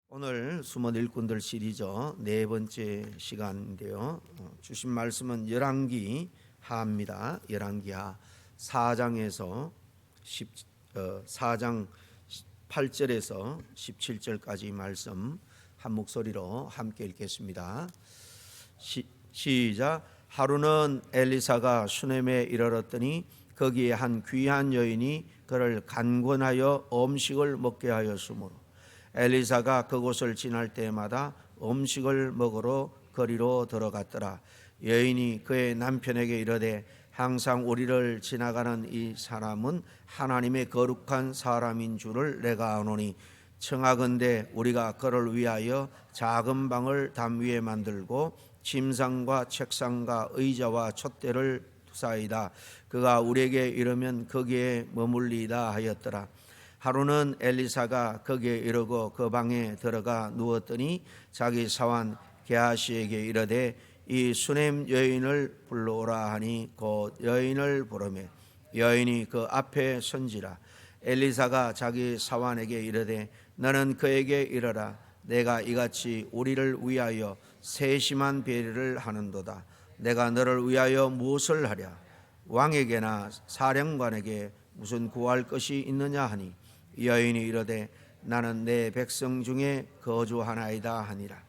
오늘 숨은 일꾼들 시리즈 네 번째 시간인데요. 주신 말씀은 열왕기 하입니다. 열왕기 하 4장에서 4장 8절에서 17절까지 말씀 한 목소리로 함께 읽겠습니다. 시작. 하루는 엘리사가 수넴에 이르렀더니 거기에 한 귀한 여인이 그를 간권하여 음식을 먹게 하였으므로 엘리사가 그곳을 지날 때마다 음식을 먹으러 거리로 들어갔더라. 여인이 그의 남편에게 이르되 항상 우리를 지나가는 이 사람은 하나님의 거룩한 사람인 줄을 내가 아노니 청하건대 우리가 그를 위하여 작은 방을 담 위에 만들고 침상과 책상과 의자와 촛대를 두사이다. 그가 우리에게 이르면 거기에 머물리다 하였더라. 하루는 엘리사가 거기에 이르고 그 방에 들어가 누웠더니 자기 사환 게하시에게 이르되 이 수넴 여인을 불러오라 하니 곧 여인을 부르매 여인이 그 앞에 선지라. 엘리사가 자기 사환에게 이르되 너는 그에게 이르라. 내가 이같이 우리를 위하여 세심한 배려를 하는도다. 내가 너를 위하여 무엇을 하랴? 왕에게나 사령관에게 무슨 구할 것이 있느냐 하니 여인이 이르되 나는 내 백성 중에 거주하나이다 하니라.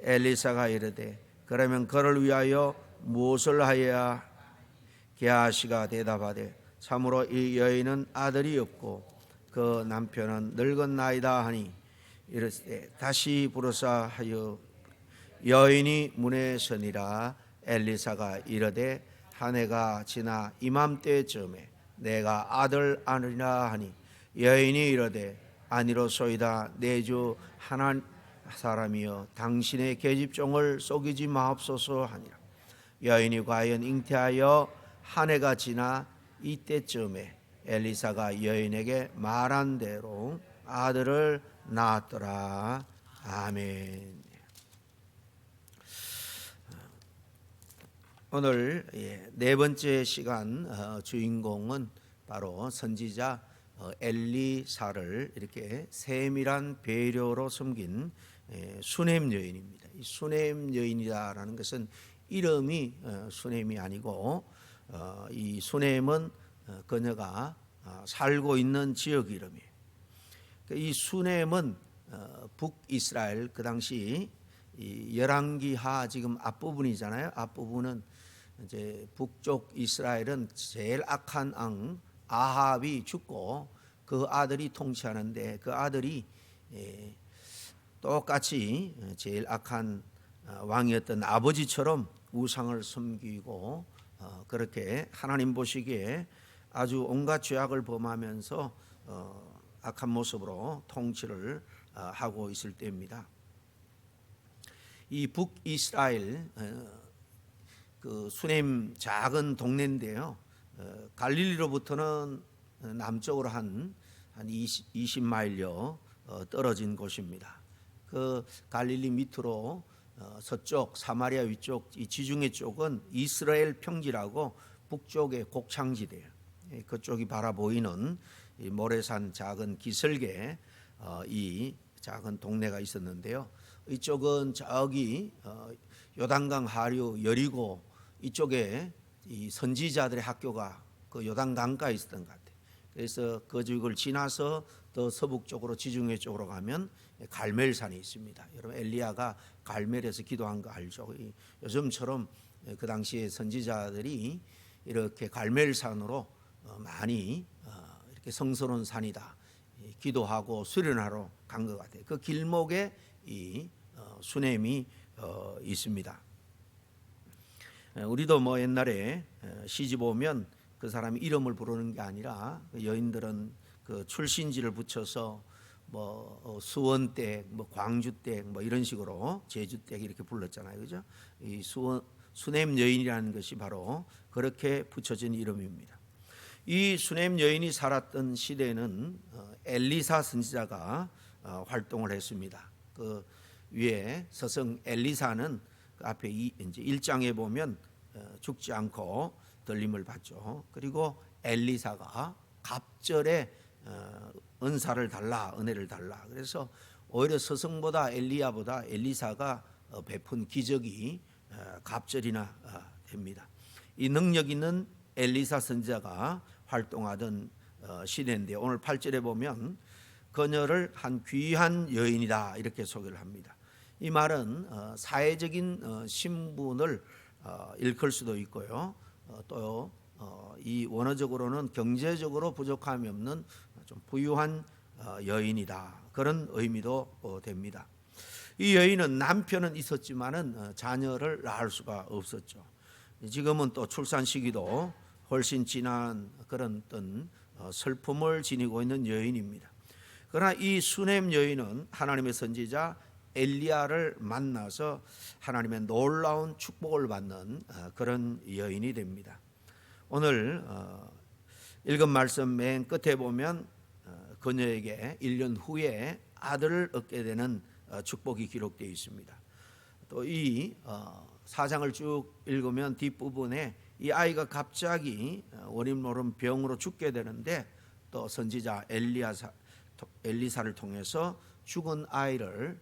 엘리사가 이르되 그러면 그를 위하여 무엇을 하여야? 게하시가 대답하되 참으로 이 여인은 아들이 없고 그 남편은 늙은 나이다 하니 이르되 다시 부르사 하여 여인이 문에 서니라. 엘리사가 이르되 한 해가 지나 이맘때쯤에 내가 아들 아느니라 하니 여인이 이르되 아니로소이다. 내 주 하나님 사람이여 당신의 계집종을 속이지 마옵소서 하니라. 여인이 과연 잉태하여 한 해가 지나 이때쯤에 엘리사가 여인에게 말한 대로 아들을 낳았더라. 아멘. 오늘 네 번째 시간 주인공은 바로 선지자 엘리사를 이렇게 세밀한 배려로 섬긴 수넴 여인입니다. 이 수넴 여인이라는 것은 이름이 수넴이 아니고 이 수넴은 그녀가 살고 있는 지역 이름이에요. 이 수넴은 북이스라엘 그 당시 이 열왕기하 지금 앞부분이잖아요. 앞부분은 이제 북쪽 이스라엘은 제일 악한 왕 아합이 죽고 그 아들이 통치하는데 그 아들이 똑같이 제일 악한 왕이었던 아버지처럼 우상을 섬기고 그렇게 하나님 보시기에 아주 온갖 죄악을 범하면서 악한 모습으로 통치를 하고 있을 때입니다. 이 북이스라엘 그 수넴 작은 동네인데요. 갈릴리로부터는 남쪽으로 한 20마일여 떨어진 곳입니다. 그 갈릴리 밑으로 서쪽 사마리아 위쪽 이 지중해 쪽은 이스라엘 평지라고 북쪽의 곡창지대예요. 그쪽이 바라보이는 이 모래산 작은 기슭에 이 작은 동네가 있었는데요. 이쪽은 저기 요단강 하류 여리고 이쪽에 이 선지자들의 학교가 그 요단강가에 있었던 것 같아요. 그래서 그 지역을 지나서 더 서북쪽으로 지중해 쪽으로 가면 갈멜산이 있습니다. 여러분 엘리야가 갈멜에서 기도한 거 알죠? 요즘처럼 그 당시에 선지자들이 이렇게 갈멜산으로 많이 이렇게 성스러운 산이다 기도하고 수련하러 간 것 같아요. 그 길목에 이 수넴이 있습니다. 우리도 뭐 옛날에 시집 오면 그 사람이 이름을 부르는 게 아니라 여인들은 그 출신지를 붙여서 뭐 수원댁, 뭐 광주댁, 뭐 이런 식으로 제주댁 이렇게 불렀잖아요, 그죠? 이 수넴 여인이라는 것이 바로 그렇게 붙여진 이름입니다. 이 수넴 여인이 살았던 시대는 엘리사 선지자가 활동을 했습니다. 그 위에 서성 엘리사는 그 앞에 이제 1장에 보면 죽지 않고 들림을 받죠. 그리고 엘리사가 갑절에 은사를 달라, 은혜를 달라. 그래서 오히려 스승보다 엘리야보다 엘리사가 베푼 기적이 갑절이나 됩니다. 이 능력 있는 엘리사 선지자가 활동하던 시대인데 오늘 8절에 보면 그녀를 한 귀한 여인이다 이렇게 소개를 합니다. 이 말은 사회적인 신분을 일컬 수도 있고요. 또 이 원어적으로는 경제적으로 부족함이 없는 좀 부유한 여인이다 그런 의미도 됩니다. 이 여인은 남편은 있었지만은 자녀를 낳을 수가 없었죠. 지금은 또 출산 시기도 훨씬 지난 그런 어떤 슬픔을 지니고 있는 여인입니다. 그러나 이 수넴 여인은 하나님의 선지자 엘리야를 만나서 하나님의 놀라운 축복을 받는 그런 여인이 됩니다. 오늘 읽은 말씀 맨 끝에 보면 그녀에게 1년 후에 아들을 얻게 되는 축복이 기록되어 있습니다. 또 이 사장을 쭉 읽으면 뒷부분에 이 아이가 갑자기 원인 모른 병으로 죽게 되는데 또 선지자 엘리사를 통해서 죽은 아이를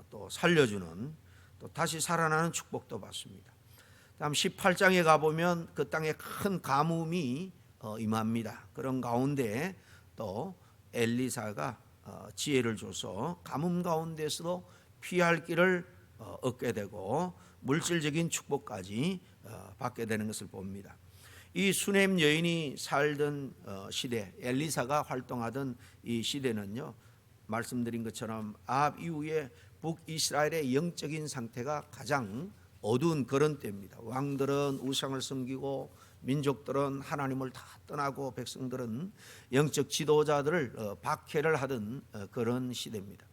또 살려주는 또 다시 살아나는 축복도 받습니다. 다음 18장에 가보면 그 땅에 큰 가뭄이 임합니다. 그런 가운데 또 엘리사가 지혜를 줘서 가뭄 가운데서도 피할 길을 얻게 되고 물질적인 축복까지 받게 되는 것을 봅니다. 이 수넴 여인이 살던 시대, 엘리사가 활동하던 이 시대는요, 말씀드린 것처럼 아합 이후에 북이스라엘의 영적인 상태가 가장 어두운 그런 때입니다. 왕들은 우상을 섬기고 민족들은 하나님을 다 떠나고 백성들은 영적 지도자들을 박해를 하던 그런 시대입니다.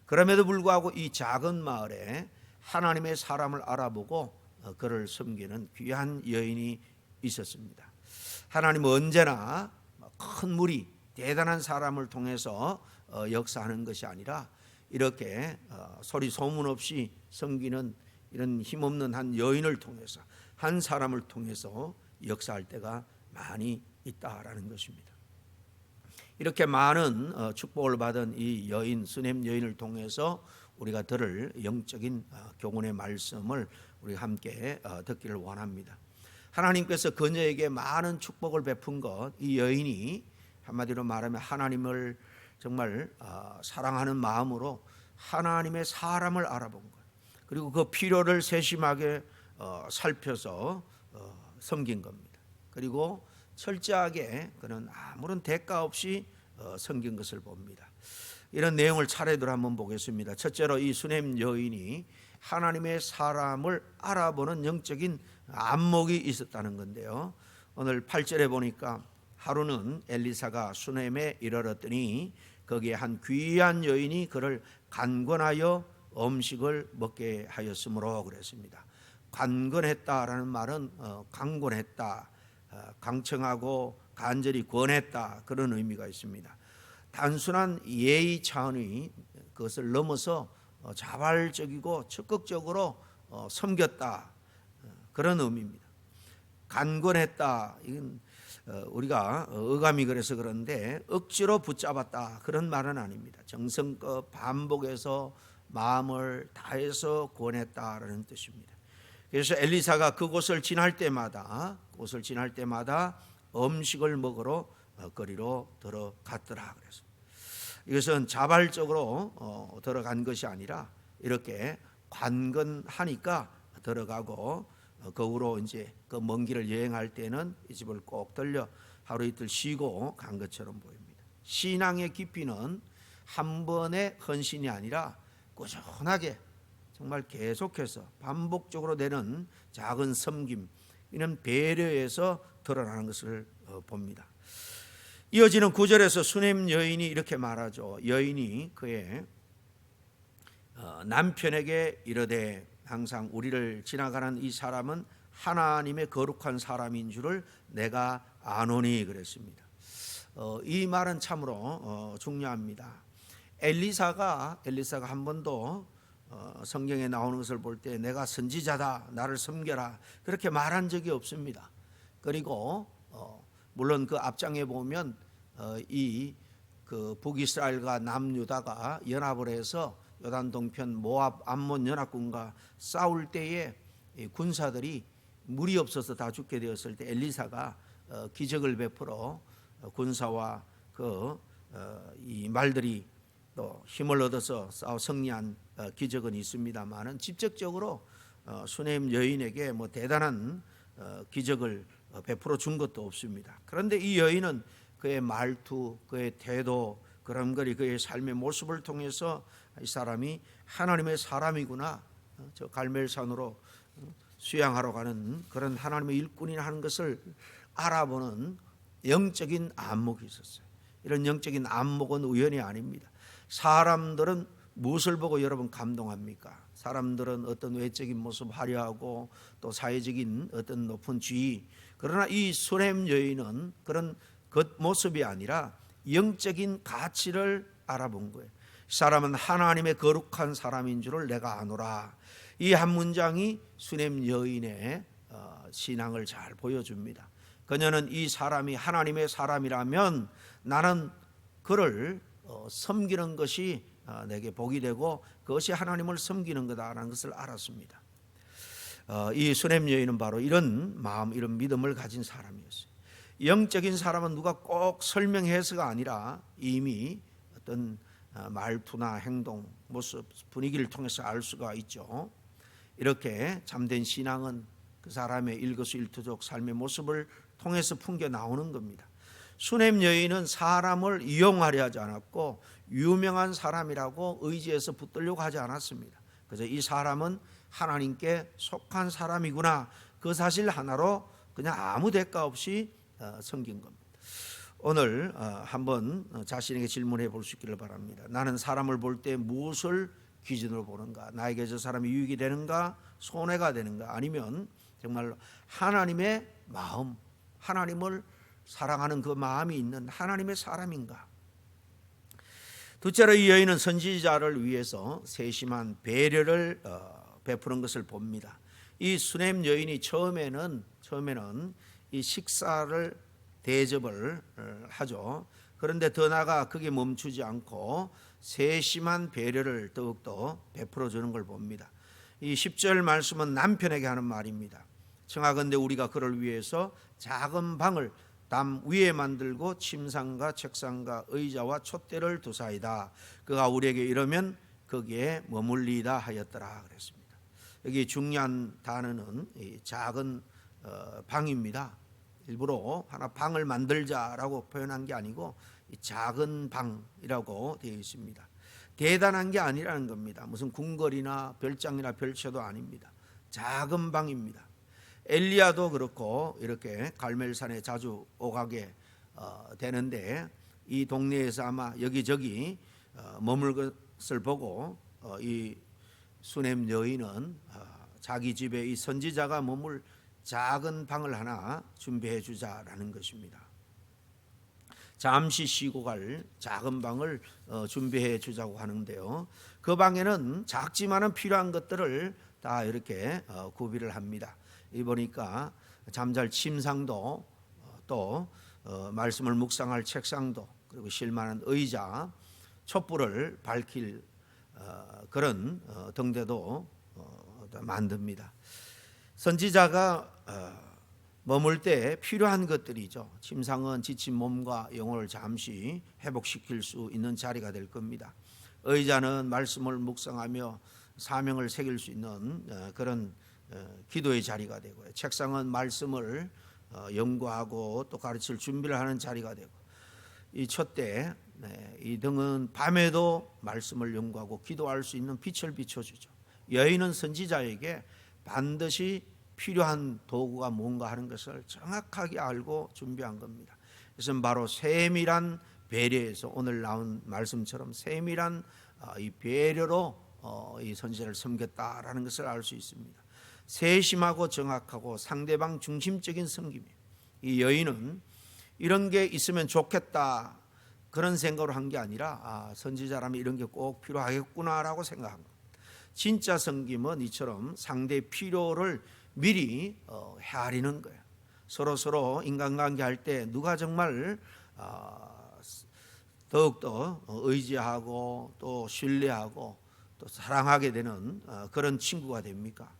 그럼에도 불구하고 이 작은 마을에 하나님의 사람을 알아보고 그를 섬기는 귀한 여인이 있었습니다. 하나님은 언제나 큰 무리, 대단한 사람을 통해서 역사하는 것이 아니라 이렇게 소리 소문 없이 섬기는 이런 힘없는 한 여인을 통해서 한 사람을 통해서 역사할 때가 많이 있다라는 것입니다. 이렇게 많은 축복을 받은 이 여인 수넴 여인을 통해서 우리가 들을 영적인 교훈의 말씀을 우리 함께 듣기를 원합니다. 하나님께서 그녀에게 많은 축복을 베푼 것, 이 여인이 한마디로 말하면 하나님을 정말 사랑하는 마음으로 하나님의 사람을 알아본 것, 그리고 그 필요를 세심하게 살펴서 섬긴 겁니다. 그리고 철저하게 그는 아무런 대가 없이 섬긴 것을 봅니다. 이런 내용을 차례대로 한번 보겠습니다. 첫째로 이 수넴 여인이 하나님의 사람을 알아보는 영적인 안목이 있었다는 건데요. 오늘 8절에 보니까 하루는 엘리사가 수넴에 이르렀더니 거기에 한 귀한 여인이 그를 간권하여 음식을 먹게 하였으므로 그랬습니다. 간권했다라는 말은 강권했다, 강청하고 간절히 권했다 그런 의미가 있습니다. 단순한 예의 차원의 그것을 넘어서 자발적이고 적극적으로 섬겼다 그런 의미입니다. 간권했다 이건 우리가 어감이 그래서 그런데 억지로 붙잡았다 그런 말은 아닙니다. 정성껏 반복해서 마음을 다해서 권했다라는 뜻입니다. 그래서 엘리사가 그곳을 지날 때마다 음식을 먹으러 거리로 들어갔더라 그래서 이것은 자발적으로 들어간 것이 아니라 이렇게 관건하니까 들어가고 그 후로 이제 그 먼 길을 여행할 때는 이 집을 꼭 들려 하루 이틀 쉬고 간 것처럼 보입니다. 신앙의 깊이는 한 번의 헌신이 아니라 꾸준하게 정말 계속해서 반복적으로 되는 작은 섬김, 이는 배려에서 드러나는 것을 봅니다. 이어지는 9절에서 수넴 여인이 이렇게 말하죠. 여인이 그의 남편에게 이르되 항상 우리를 지나가는 이 사람은 하나님의 거룩한 사람인 줄을 내가 아노니 그랬습니다. 이 말은 참으로 중요합니다. 엘리사가 한 번도 성경에 나오는 것을 볼 때 내가 선지자다, 나를 섬겨라 그렇게 말한 적이 없습니다. 그리고 물론 그 앞장에 보면 이 그 북이스라엘과 남유다가 연합을 해서 요단 동편 모압 암몬 연합군과 싸울 때에 이 군사들이 물이 없어서 다 죽게 되었을 때 엘리사가 기적을 베풀어 군사와 이 말들이 또 힘을 얻어서 싸워 승리한 기적은 있습니다만은 직접적으로 수넴 여인에게 뭐 대단한 기적을 베풀어 준 것도 없습니다. 그런데 이 여인은 그의 말투, 그의 태도, 그런거리, 그의 삶의 모습을 통해서 이 사람이 하나님의 사람이구나, 저 갈멜산으로 수양하러 가는 그런 하나님의 일꾼이나 하는 것을 알아보는 영적인 안목이 있었어요. 이런 영적인 안목은 우연이 아닙니다. 사람들은 무엇을 보고 여러분 감동합니까? 사람들은 어떤 외적인 모습, 화려하고 또 사회적인 어떤 높은 지위, 그러나 이 수넴 여인은 그런 겉모습이 아니라 영적인 가치를 알아본 거예요. 사람은 하나님의 거룩한 사람인 줄을 내가 아노라. 이 한 문장이 수넴 여인의 신앙을 잘 보여줍니다. 그녀는 이 사람이 하나님의 사람이라면 나는 그를 섬기는 것이 내게 복이 되고 그것이 하나님을 섬기는 거다라는 것을 알았습니다. 이 수넴 여인은 바로 이런 마음, 이런 믿음을 가진 사람이었어요. 영적인 사람은 누가 꼭 설명해서가 아니라 이미 어떤 말투나 행동, 모습, 분위기를 통해서 알 수가 있죠. 이렇게 참된 신앙은 그 사람의 일거수일투족 삶의 모습을 통해서 풍겨 나오는 겁니다. 수넴 여인은 사람을 이용하려 하지 않았고 유명한 사람이라고 의지해서 붙들려고 하지 않았습니다. 그래서 이 사람은 하나님께 속한 사람이구나, 그 사실 하나로 그냥 아무 대가 없이 섬긴 겁니다. 오늘 한번 자신에게 질문해 볼 수 있기를 바랍니다. 나는 사람을 볼 때 무엇을 기준으로 보는가? 나에게 저 사람이 유익이 되는가? 손해가 되는가? 아니면 정말 하나님의 마음, 하나님을 사랑하는 그 마음이 있는 하나님의 사람인가? 둘째로 이 여인은 선지자를 위해서 세심한 배려를 베푸는 것을 봅니다. 이 수넴 여인이 처음에는 이 식사를 대접을 하죠. 그런데 더 나아가 거기에 멈추지 않고 세심한 배려를 더욱더 베풀어 주는 걸 봅니다. 이 10절 말씀은 남편에게 하는 말입니다. 청하건대 우리가 그를 위해서 작은 방을 담 위에 만들고 침상과 책상과 의자와 촛대를 두사이다. 그가 우리에게 이러면 거기에 머물리다 하였더라 그랬습니다. 여기 중요한 단어는 이 작은 방입니다. 일부러 하나 방을 만들자라고 표현한 게 아니고 이 작은 방이라고 되어 있습니다. 대단한 게 아니라는 겁니다. 무슨 궁궐이나 별장이나 별채도 아닙니다. 작은 방입니다. 엘리야도 그렇고 이렇게 갈멜산에 자주 오가게 되는데 이 동네에서 아마 여기저기 머물 것을 보고 이 수넴 여인은 자기 집에 이 선지자가 머물 작은 방을 하나 준비해 주자라는 것입니다. 잠시 쉬고 갈 작은 방을 준비해 주자고 하는데요. 그 방에는 작지만은 필요한 것들을 다 이렇게 구비를 합니다. 이 보니까 잠잘 침상도 또 말씀을 묵상할 책상도 그리고 쉴만한 의자, 촛불을 밝힐 그런 등대도 만듭니다. 선지자가 머물 때 필요한 것들이죠. 침상은 지친 몸과 영혼을 잠시 회복시킬 수 있는 자리가 될 겁니다. 의자는 말씀을 묵상하며 사명을 새길 수 있는 그런 기도의 자리가 되고요. 책상은 말씀을 연구하고 또 가르칠 준비를 하는 자리가 되고, 이 촛대, 이 등은 밤에도 말씀을 연구하고 기도할 수 있는 빛을 비춰주죠. 여인은 선지자에게 반드시 필요한 도구가 뭔가 하는 것을 정확하게 알고 준비한 겁니다. 그것은 바로 세밀한 배려에서 오늘 나온 말씀처럼 세밀한 이 배려로 이 선지자를 섬겼다라는 것을 알 수 있습니다. 세심하고 정확하고 상대방 중심적인 섬김이에요. 이 여인은 이런 게 있으면 좋겠다 그런 생각으로 한 게 아니라 선지자라면 이런 게 꼭 필요하겠구나라고 생각한 겁니다. 진짜 섬김은 이처럼 상대의 필요를 미리 헤아리는 거예요. 서로 인간관계 할 때 누가 정말 더욱더 의지하고 또 신뢰하고 또 사랑하게 되는 그런 친구가 됩니까?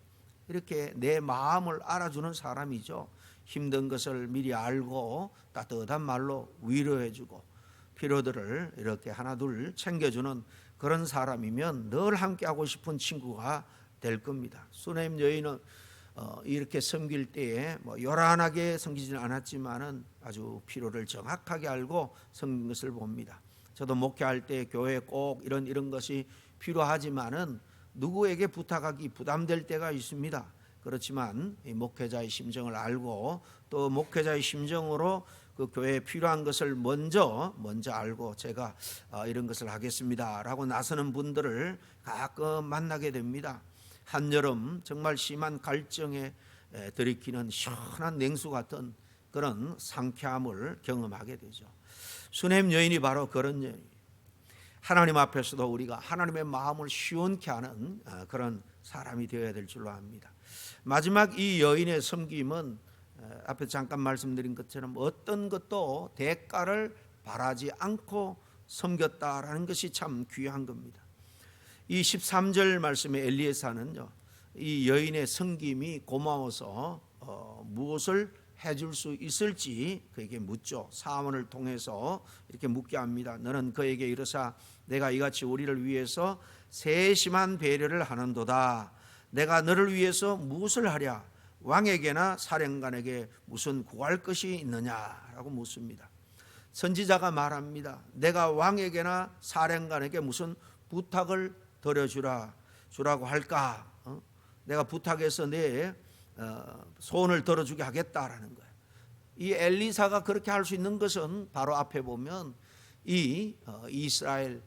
이렇게 내 마음을 알아주는 사람이죠. 힘든 것을 미리 알고 따뜻한 말로 위로해주고 필요들을 이렇게 하나둘 챙겨주는 그런 사람이면 늘 함께하고 싶은 친구가 될 겁니다. 수네임 여인은 이렇게 섬길 때에 요란하게 섬기지는 않았지만은 아주 필요를 정확하게 알고 섬긴 것을 봅니다. 저도 목회할 때 교회에 꼭 이런 것이 필요하지만은 누구에게 부탁하기 부담될 때가 있습니다. 그렇지만 이 목회자의 심정을 알고 또 목회자의 심정으로 그 교회에 필요한 것을 먼저 알고 제가 이런 것을 하겠습니다라고 나서는 분들을 가끔 만나게 됩니다. 한여름 정말 심한 갈증에 들이키는 시원한 냉수 같은 그런 상쾌함을 경험하게 되죠. 수넴 여인이 바로 그런 여인이에요. 하나님 앞에서도 우리가 하나님의 마음을 시원케 하는 그런 사람이 되어야 될 줄로 압니다. 마지막 이 여인의 섬김은 앞에 잠깐 말씀드린 것처럼 어떤 것도 대가를 바라지 않고 섬겼다라는 것이 참 귀한 겁니다. 이 13절 말씀의 엘리에사는요, 이 여인의 섬김이 고마워서 무엇을 해줄 수 있을지 그에게 묻죠. 사원을 통해서 이렇게 묻게 합니다. 너는 그에게 이르사 내가 이같이 우리를 위해서 세심한 배려를 하는도다. 내가 너를 위해서 무엇을 하랴? 왕에게나 사령관에게 무슨 구할 것이 있느냐라고 묻습니다. 선지자가 말합니다. 내가 왕에게나 사령관에게 무슨 부탁을 드려주라고 할까? 내가 부탁해서 내 소원을 들어주게 하겠다라는 거예요. 이 엘리사가 그렇게 할 수 있는 것은 바로 앞에 보면 이 이스라엘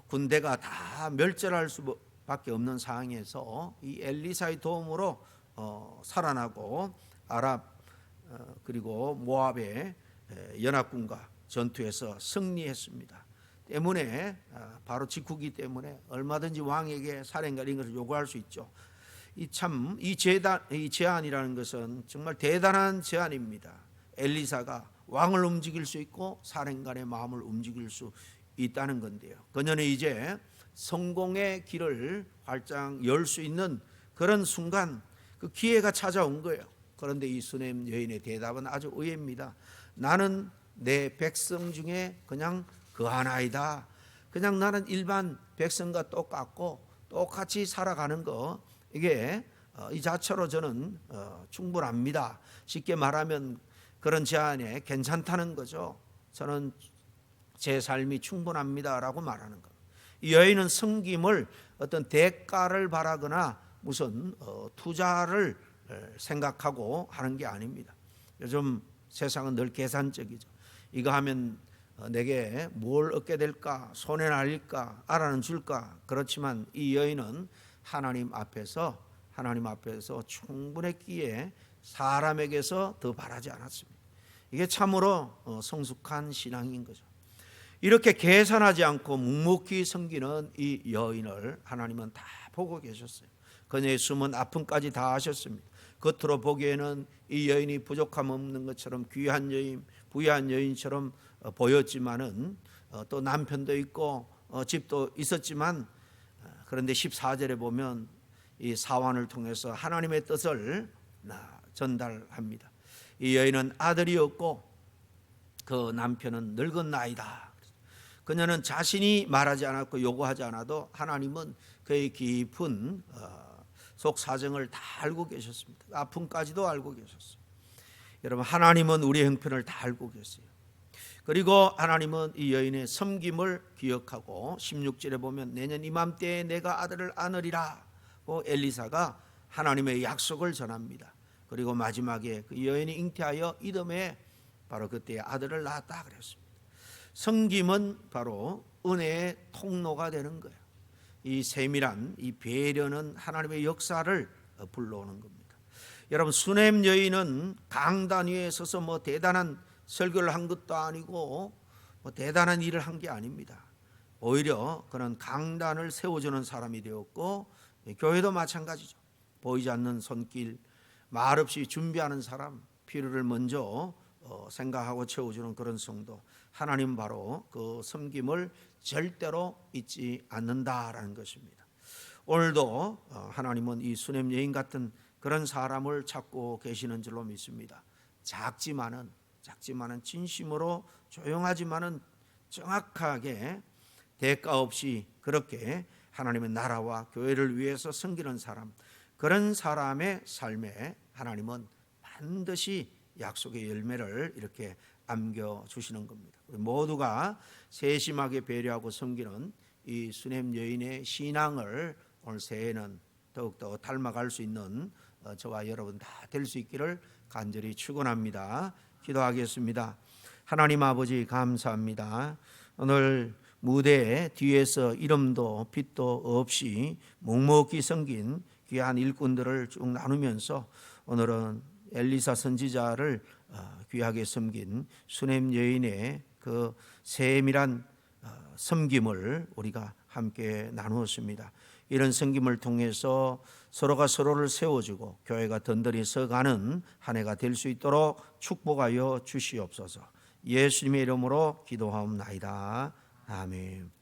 군대가 다 멸절할 수밖에 없는 상황에서 이 엘리사의 도움으로 살아나고 아랍 그리고 모압의 연합군과 전투에서 승리했습니다. 때문에 바로 직후기 때문에 얼마든지 왕에게 사령관 이런 것을 요구할 수 있죠. 이 제안이라는 것은 정말 대단한 제안입니다. 엘리사가 왕을 움직일 수 있고 사령관의 마음을 움직일 수 있다는 건데요. 그녀는 이제 성공의 길을 활짝 열 수 있는 그런 순간 그 기회가 찾아온 거예요. 그런데 이 수넴 여인의 대답은 아주 의외입니다. 나는 내 백성 중에 그냥 그 하나이다. 그냥 나는 일반 백성과 똑같이 살아가는 거 이게 이 자체로 저는 충분합니다. 쉽게 말하면 그런 제안에 괜찮다는 거죠. 저는 제 삶이 충분합니다라고 말하는 것. 이 여인은 섬김을 어떤 대가를 바라거나 무슨 투자를 생각하고 하는 게 아닙니다. 요즘 세상은 늘 계산적이죠. 이거 하면 내게 뭘 얻게 될까? 손해나 알릴까? 알아는 줄까? 그렇지만 이 여인은 하나님 앞에서 충분했기에 사람에게서 더 바라지 않았습니다. 이게 참으로 성숙한 신앙인 거죠. 이렇게 계산하지 않고 묵묵히 섬기는 이 여인을 하나님은 다 보고 계셨어요. 그녀의 숨은 아픔까지 다 아셨습니다. 겉으로 보기에는 이 여인이 부족함 없는 것처럼 귀한 여인, 부유한 여인처럼 보였지만은 또 남편도 있고 집도 있었지만 그런데 14절에 보면 이 사환을 통해서 하나님의 뜻을 전달합니다. 이 여인은 아들이 없고 그 남편은 늙은 나이다. 그녀는 자신이 말하지 않았고 요구하지 않아도 하나님은 그의 깊은 속 사정을 다 알고 계셨습니다. 아픔까지도 알고 계셨어요. 여러분, 하나님은 우리의 형편을 다 알고 계세요. 그리고 하나님은 이 여인의 섬김을 기억하고 16절에 보면 내년 이맘때에 내가 아들을 안으리라 엘리사가 하나님의 약속을 전합니다. 그리고 마지막에 그 여인이 잉태하여 이듬해 바로 그때 아들을 낳았다 그랬습니다. 섬김은 바로 은혜의 통로가 되는 거예요. 이 세밀한 이 배려는 하나님의 역사를 불러오는 겁니다. 여러분, 수넴 여인은 강단 위에 서서 대단한 설교를 한 것도 아니고 대단한 일을 한 게 아닙니다. 오히려 그런 강단을 세워주는 사람이 되었고 교회도 마찬가지죠. 보이지 않는 손길, 말없이 준비하는 사람, 필요를 먼저 생각하고 채워주는 그런 성도. 하나님 바로 그 섬김을 절대로 잊지 않는다라는 것입니다. 오늘도 하나님은 이 수넴 여인 같은 그런 사람을 찾고 계시는 줄로 믿습니다. 작지만은 진심으로 조용하지만은 정확하게 대가 없이 그렇게 하나님의 나라와 교회를 위해서 섬기는 사람, 그런 사람의 삶에 하나님은 반드시 약속의 열매를 이렇게 안겨주시는 겁니다. 우리 모두가 세심하게 배려하고 섬기는 이 수넴 여인의 신앙을 오늘 새해에는 더욱더 닮아갈 수 있는 저와 여러분 다 될 수 있기를 간절히 축원합니다. 기도하겠습니다. 하나님 아버지 감사합니다. 오늘 무대 뒤에서 이름도 빛도 없이 묵묵히 섬긴 귀한 일꾼들을 쭉 나누면서 오늘은 엘리사 선지자를 귀하게 섬긴 수넴 여인의 그 세밀한 섬김을 우리가 함께 나누었습니다. 이런 섬김을 통해서 서로가 서로를 세워주고 교회가 든든히 서가는 한 해가 될 수 있도록 축복하여 주시옵소서. 예수님의 이름으로 기도하옵나이다. 아멘.